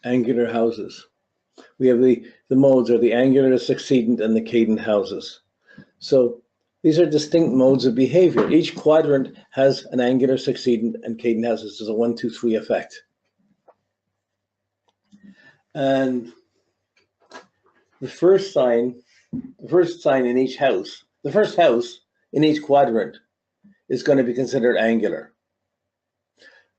angular houses. We have the modes are the angular, the succedent, and the cadent houses. So these are distinct modes of behavior. Each quadrant has an angular, succedent, and cadent houses. There's a 1, 2, 3 effect. And the first sign in each house, the first house in each quadrant is going to be considered angular.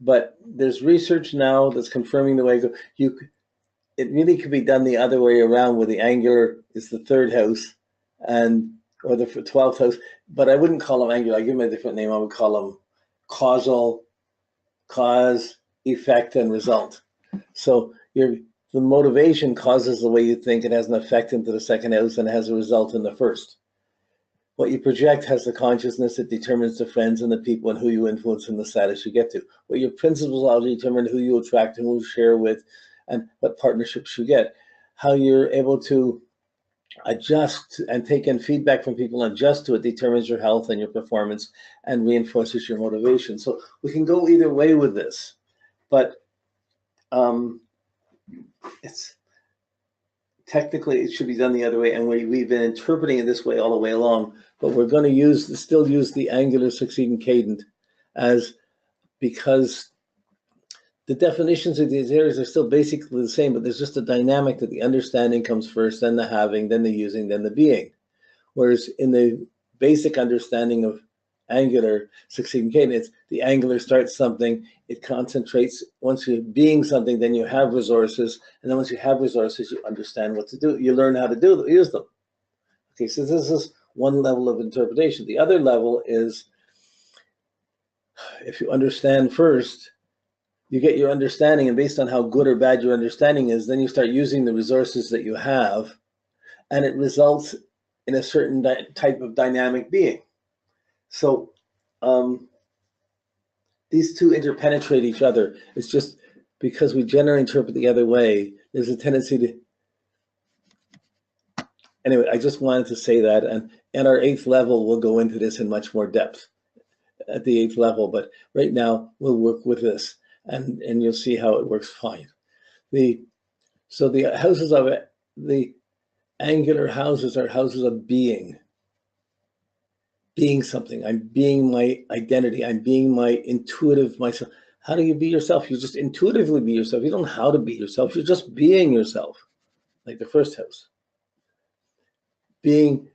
But there's research now that's confirming the way it really could be done the other way around, where the angular is the third house or the 12th house, but I wouldn't call them angular. I give them a different name. I would call them causal, cause, effect, and result. So the motivation causes the way you think. It has an effect into the second house and it has a result in the first. What you project has the consciousness. It determines the friends and the people and who you influence and the status you get to. What your principles are determine who you attract and who you share with and what partnerships you get. How you're able to adjust and take in feedback from people and adjust to it determines your health and your performance and reinforces your motivation. So we can go either way with this, but technically it should be done the other way, and we've been interpreting it this way all the way along, but we're going to still use the angular, succeeding, cadent because the definitions of these areas are still basically the same, but there's just a dynamic that the understanding comes first, then the having, then the using, then the being. Whereas in the basic understanding of angular, succeeding, cadent, it's the angular starts something, it concentrates. Once you're being something, then you have resources, and then once you have resources, you understand what to do. You learn how to use them. Okay, so this is one level of interpretation. The other level is, if you understand first, you get your understanding, and based on how good or bad your understanding is, then you start using the resources that you have, and it results in a certain type of dynamic being. So these two interpenetrate each other. It's just because we generally interpret the other way, there's a tendency to... Anyway, I just wanted to say that, and our 8th level, we'll go into this in much more depth at the 8th level, but right now we'll work with this. And you'll see how it works fine. So the houses of it, the angular houses are houses of being something. I'm being my identity. I'm being my intuitive myself. How do you be yourself? You just intuitively be yourself. You don't know how to be yourself. You're just being yourself, like the first house.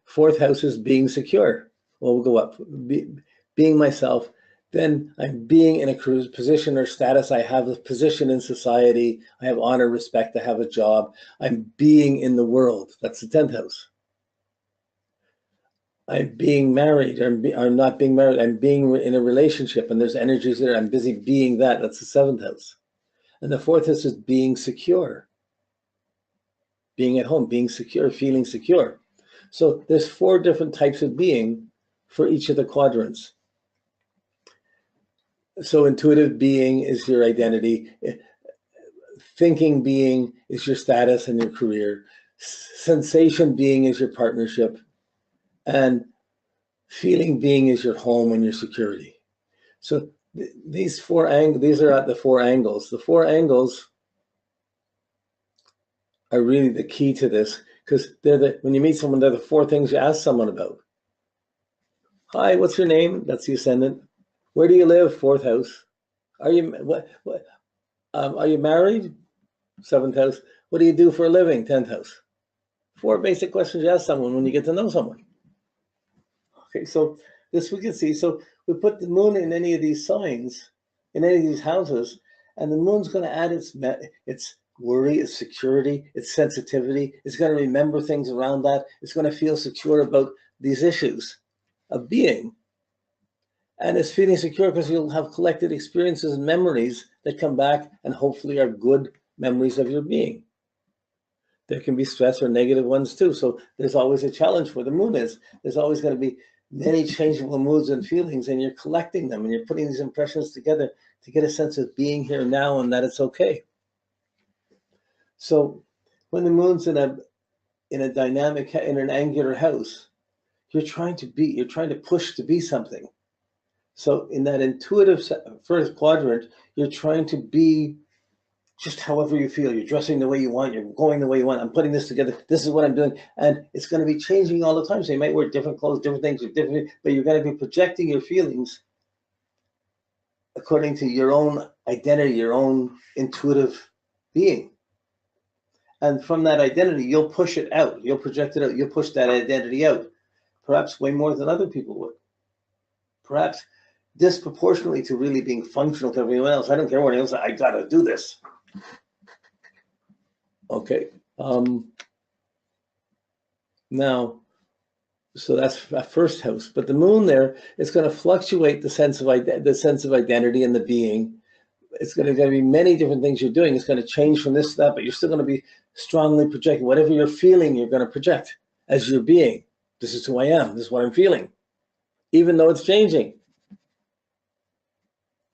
Fourth house is being secure. Well, we'll go up. Being myself. Then I'm being in a position or status. I have a position in society. I have honor, respect. I have a job. I'm being in the world. That's the 10th house. I'm being married. I'm not being married. I'm being in a relationship, and there's energies there. I'm busy being that. That's the 7th house. And the 4th house is being secure. Being at home, being secure, feeling secure. So there's 4 different types of being for each of the quadrants. So intuitive being is your identity. Thinking being is your status and your career. Sensation being is your partnership. And feeling being is your home and your security. So these are at the 4 angles. The 4 angles are really the key to this, because when you meet someone, they're the 4 things you ask someone about. Hi, what's your name? That's the ascendant. Where do you live? 4th house. Are you married? 7th house. What do you do for a living? 10th house. 4 basic questions you ask someone when you get to know someone. Okay, so this we can see. So we put the moon in any of these signs, in any of these houses, and the moon's going to add its worry, its security, its sensitivity. It's going to remember things around that. It's going to feel secure about these issues of being. And it's feeling secure because you'll have collected experiences and memories that come back and hopefully are good memories of your being. There can be stress or negative ones too. So there's always a challenge where the moon is. There's always going to be many changeable moods and feelings, and you're collecting them and you're putting these impressions together to get a sense of being here now and that it's okay. So when the moon's in an angular house, you're trying to push to be something. So in that intuitive first quadrant, you're trying to be just however you feel. You're dressing the way you want. You're going the way you want. I'm putting this together. This is what I'm doing. And it's going to be changing all the time. So you might wear different clothes, different things, different, but you're going to be projecting your feelings according to your own identity, your own intuitive being. And from that identity, you'll push it out. You'll project it out. You'll push that identity out, perhaps way more than other people would. Perhaps disproportionately to really being functional to everyone else. I don't care what anyone else, I got to do this. Okay. Now, so that's a first house, but the moon there is going to fluctuate the sense of identity and the being. It's going to be many different things you're doing. It's going to change from this to that, but you're still going to be strongly projecting. Whatever you're feeling, you're going to project as your being. This is who I am. This is what I'm feeling, even though it's changing.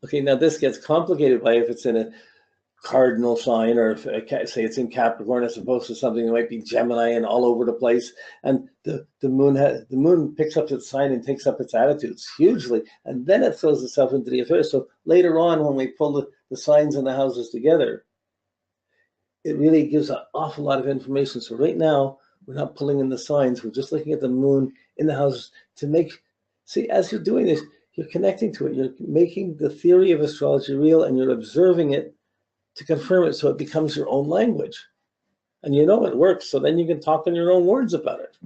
Okay, now this gets complicated by if it's in a cardinal sign, or if say it's in Capricorn as opposed to something that might be Gemini and all over the place. And the moon picks up its sign and takes up its attitudes hugely, and then it throws itself into the affairs. So later on, when we pull the signs and the houses together, it really gives an awful lot of information. So right now, we're not pulling in the signs. We're just looking at the moon in the houses to see, as you're doing this, you're connecting to it. You're making the theory of astrology real, and you're observing it to confirm it, so it becomes your own language. And you know it works, so then you can talk in your own words about it.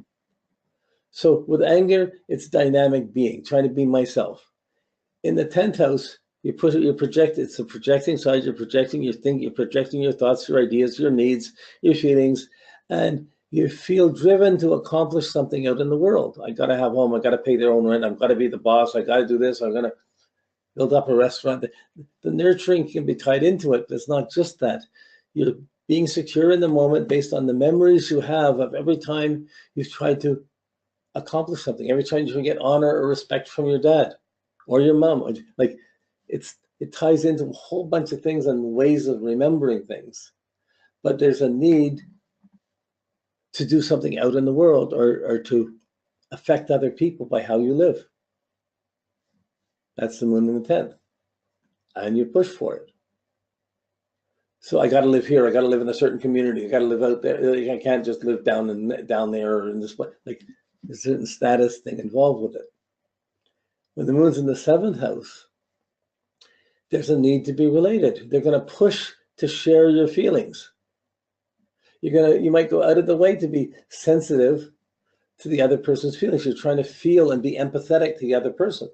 So with anger, it's dynamic being, trying to be myself. In the 10th house, you project, it's the projecting side, you're projecting your thinking, you're projecting your thoughts, your ideas, your needs, your feelings, and you feel driven to accomplish something out in the world. I got to have home, I got to pay their own rent, I've got to be the boss, I got to do this, I'm going to build up a restaurant. The nurturing can be tied into it, but it's not just that. You're being secure in the moment based on the memories you have of every time you've tried to accomplish something, every time you get honor or respect from your dad or your mom. Like it ties into a whole bunch of things and ways of remembering things. But there's a need to do something out in the world, or to affect other people by how you live. That's the moon in the 10th. And you push for it. So I got to live here. I got to live in a certain community. I got to live out there. I can't just live down there or in this place. Like there's a certain status thing involved with it. When the moon's in the 7th house, there's a need to be related. They're going to push to share your feelings. You might go out of the way to be sensitive to the other person's feelings. You're trying to feel and be empathetic to the other person.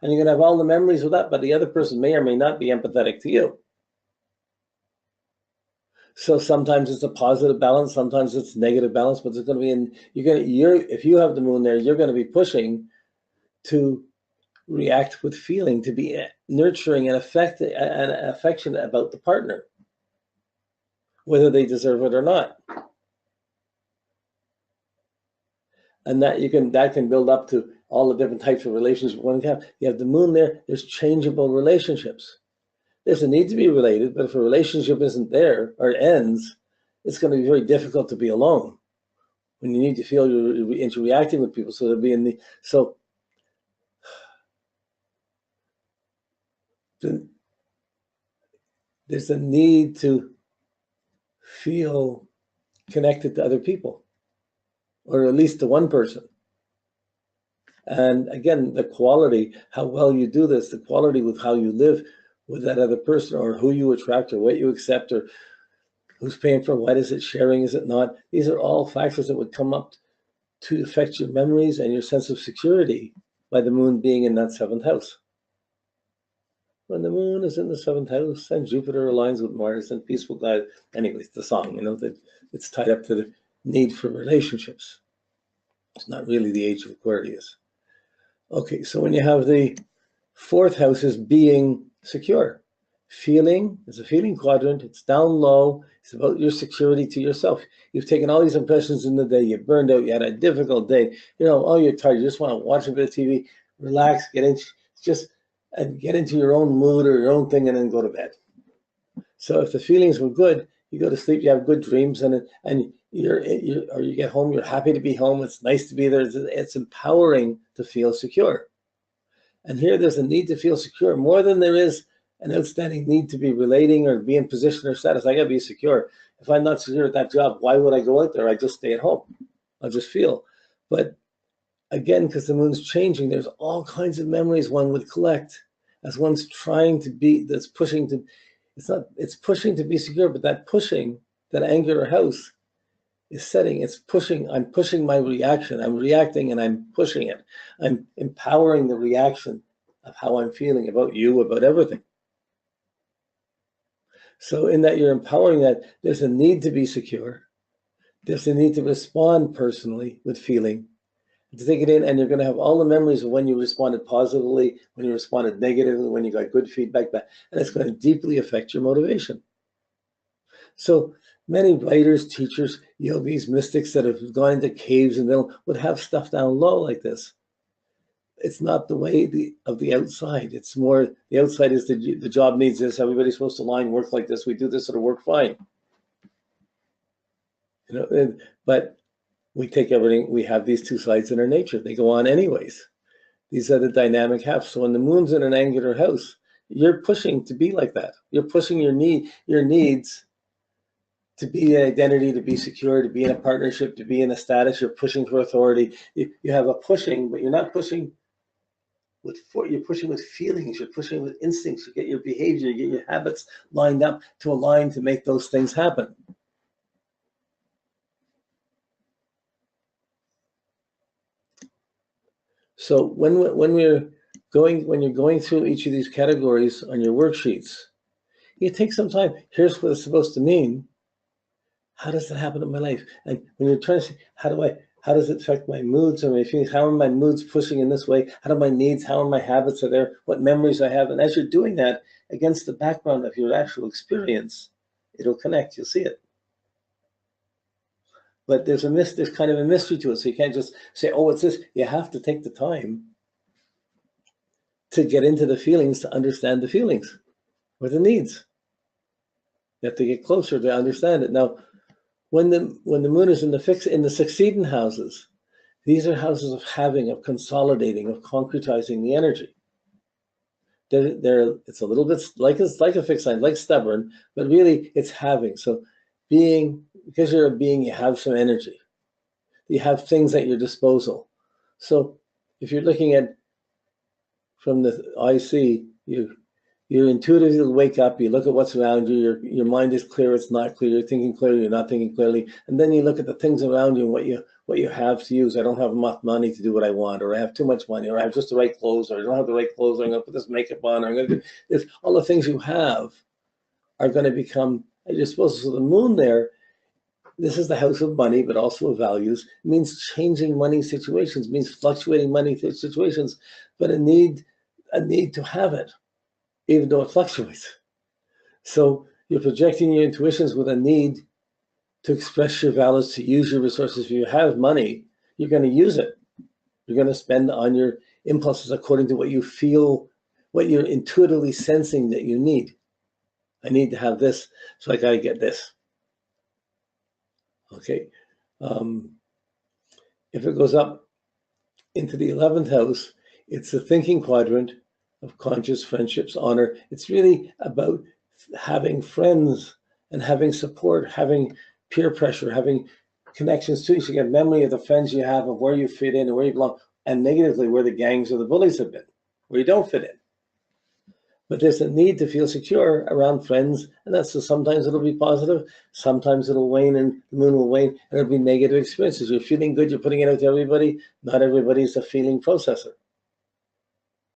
And you're going to have all the memories of that, but the other person may or may not be empathetic to you. So sometimes it's a positive balance, sometimes it's negative balance, but it's going to be if you have the moon there, you're going to be pushing to react with feeling, to be nurturing and affectionate about the partner, whether they deserve it or not. And that can build up to all the different types of relationships. When you have the moon there, there's changeable relationships. There's a need to be related, but if a relationship isn't there or ends, it's going to be very difficult to be alone when you need to feel you're interacting with people. So there's a need to feel connected to other people, or at least to one person. And again, the quality, how well you do this, the quality with how you live with that other person, or who you attract, or what you accept, or who's paying for what, is it sharing, is it not? These are all factors that would come up to affect your memories and your sense of security by the moon being in that 7th house. When the moon is in the 7th house and Jupiter aligns with Mars and peaceful God, anyways, the song, that it's tied up to the need for relationships. It's not really the age of Aquarius. Okay, so when you have the 4th house is being secure. Feeling is a feeling quadrant. It's down low. It's about your security to yourself. You've taken all these impressions in the day. You burned out. You had a difficult day. You're tired. You just want to watch a bit of TV, relax, get into your own mood or your own thing, and then go to bed. So if the feelings were good, you go to sleep. You have good dreams, and you get home. You're happy to be home. It's nice to be there. It's empowering to feel secure. And here there's a need to feel secure more than there is an outstanding need to be relating or be in position or status. I got to be secure. If I'm not secure at that job, why would I go out there? I just stay at home. I'll just feel. But again, because the moon's changing, there's all kinds of memories one would collect as one's trying to be, that's pushing to, it's pushing to be secure, but that pushing, that angular house is setting, it's pushing, I'm pushing my reaction. I'm reacting and I'm pushing it. I'm empowering the reaction of how I'm feeling about you, about everything. So in that you're empowering that, there's a need to be secure. There's a need to respond personally with feeling, to take it in, and you're going to have all the memories of when you responded positively, when you responded negatively, when you got good feedback back, and it's going to deeply affect your motivation. So many writers, teachers, yogis, mystics that have gone into caves and they would have stuff down low like this. It's not the way of the outside. It's more, the outside is the job needs this. Everybody's supposed to line work like this. We do this, it'll work fine. You know, but we take everything, we have these two sides in our nature. They go on anyways. These are the dynamic halves. So when the moon's in an angular house, you're pushing to be like that. You're pushing your needs to be an identity, to be secure, to be in a partnership, to be in a status. You're pushing for authority. You have a pushing, but you're not pushing you're pushing with feelings. You're pushing with instincts. You get your behavior, you get your habits lined up to align to make those things happen. So when you're going through each of these categories on your worksheets, you take some time. Here's what it's supposed to mean. How does that happen in my life? And when you're trying to say, how does it affect my moods or my feelings? How are my moods pushing in this way? How do my needs, how are my habits are there? What memories I have? And as you're doing that against the background of your actual experience, it'll connect, you'll see it. But there's kind of a mystery to it. So you can't just say, oh, it's this. You have to take the time to get into the feelings, to understand the feelings or the needs. You have to get closer to understand it. Now, when the moon is in the succeeding houses, these are houses of having, of consolidating, of concretizing the energy. It's a little bit like a fixed sign, like stubborn, but really it's having. So because you're a being, you have some energy. You have things at your disposal. So if you're looking at from the IC, you intuitively wake up, you look at what's around you, your mind is clear, it's not clear, you're thinking clearly, you're not thinking clearly, and then you look at the things around you and what you have to use. I don't have enough money to do what I want, or I have too much money, or I have just the right clothes, or I don't have the right clothes, or I'm going to put this makeup on, or I'm going to do this. All the things you have are going to become at your disposal. So the moon there, this is the house of money, but also of values. It means changing money situations, it means fluctuating money situations, but a need to have it, even though it fluctuates. So you're projecting your intuitions with a need to express your values, to use your resources. If you have money, you're going to use it. You're going to spend on your impulses according to what you feel, what you're intuitively sensing that you need. I need to have this, so I got to get this. Okay. If it goes up into the 11th house, it's the thinking quadrant of conscious friendships, honor. It's really about having friends and having support, having peer pressure, having connections too. So you get memory of the friends you have, of where you fit in and where you belong, and negatively where the gangs or the bullies have been, where you don't fit in. But there's a need to feel secure around friends, and that's so sometimes it'll be positive, sometimes it'll wane, and the moon will wane, and it'll be negative experiences. You're feeling good, you're putting it out to everybody. Not everybody's a feeling processor.